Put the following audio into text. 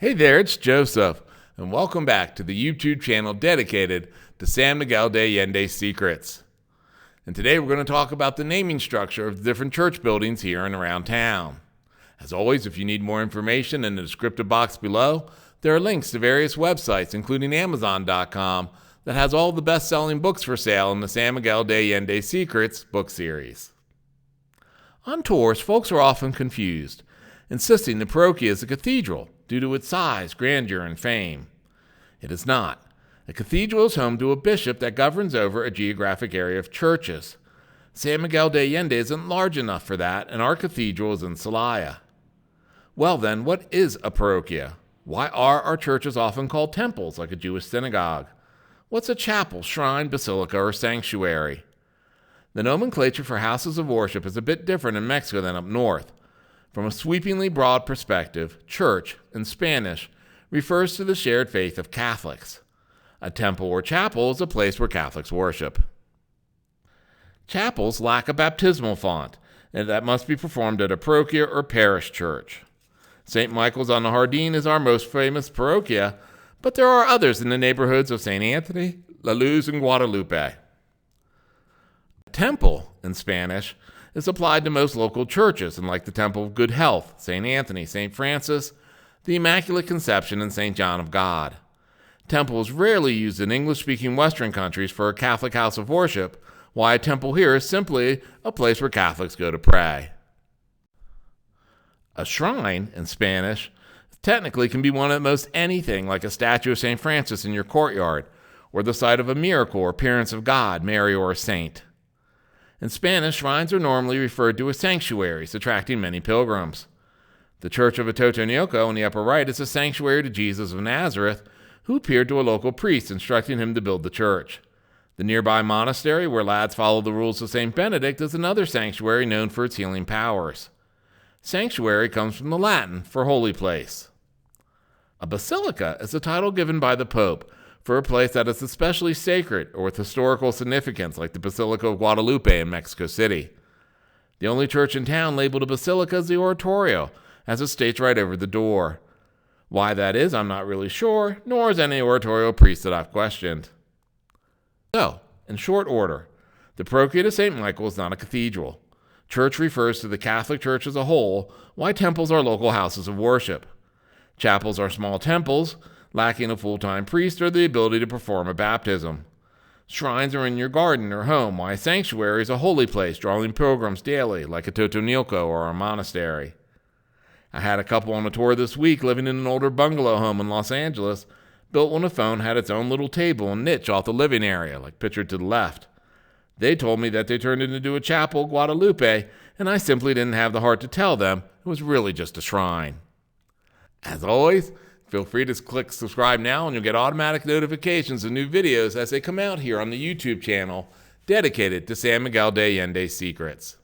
Hey there, it's Joseph, and welcome back to the YouTube channel dedicated to San Miguel de Allende's secrets. And today we're going to talk about the naming structure of the different church buildings here and around town. As always, if you need more information, in the descriptive box below, there are links to various websites, including Amazon.com, that has all the best-selling books for sale in the San Miguel de Allende Secrets book series. On tours, folks are often confused, insisting the parochia is a cathedral due to its size, grandeur, and fame. It is not. A cathedral is home to a bishop that governs over a geographic area of churches. San Miguel de Allende isn't large enough for that, and our cathedral is in Celaya. Well then, what is a parochia? Why are our churches often called temples, like a Jewish synagogue? What's a chapel, shrine, basilica, or sanctuary? The nomenclature for houses of worship is a bit different in Mexico than up north. From a sweepingly broad perspective, church, in Spanish, refers to the shared faith of Catholics. A temple or chapel is a place where Catholics worship. Chapels lack a baptismal font, and that must be performed at a parochia or parish church. St. Michael's on the Jardín is our most famous parochia, but there are others in the neighborhoods of St. Anthony, La Luz, and Guadalupe. A temple, in Spanish, is applied to most local churches, and like the Temple of Good Health, St. Anthony, St. Francis, the Immaculate Conception, and St. John of God. Temple is rarely used in English-speaking Western countries for a Catholic house of worship, while a temple here is simply a place where Catholics go to pray. A shrine, in Spanish, technically can be one of most anything, like a statue of St. Francis in your courtyard, or the site of a miracle or appearance of God, Mary, or a saint. In Spanish, shrines are normally referred to as sanctuaries, attracting many pilgrims. The Church of Atotonilco in the upper right is a sanctuary to Jesus of Nazareth, who appeared to a local priest, instructing him to build the church. The nearby monastery, where lads follow the rules of St. Benedict, is another sanctuary known for its healing powers. Sanctuary comes from the Latin for holy place. A basilica is a title given by the Pope for a place that is especially sacred or with historical significance, like the Basilica of Guadalupe in Mexico City. The only church in town labeled a basilica is the Oratorio, as it states right over the door. Why that is, I'm not really sure, nor is any oratorio priest that I've questioned. So, in short order, the parochia to St. Michael is not a cathedral. Church refers to the Catholic Church as a whole, while temples are local houses of worship. Chapels are small temples, lacking a full-time priest or the ability to perform a baptism. Shrines are in your garden or home, while a sanctuary is a holy place drawing pilgrims daily, like a Atotonilco or a monastery. I had a couple on a tour this week living in an older bungalow home in Los Angeles, built when a phone had its own little table and niche off the living area, like pictured to the left. They told me that they turned it into a chapel, Guadalupe, and I simply didn't have the heart to tell them it was really just a shrine. As always, feel free to click subscribe now and you'll get automatic notifications of new videos as they come out here on the YouTube channel dedicated to San Miguel de Allende's secrets.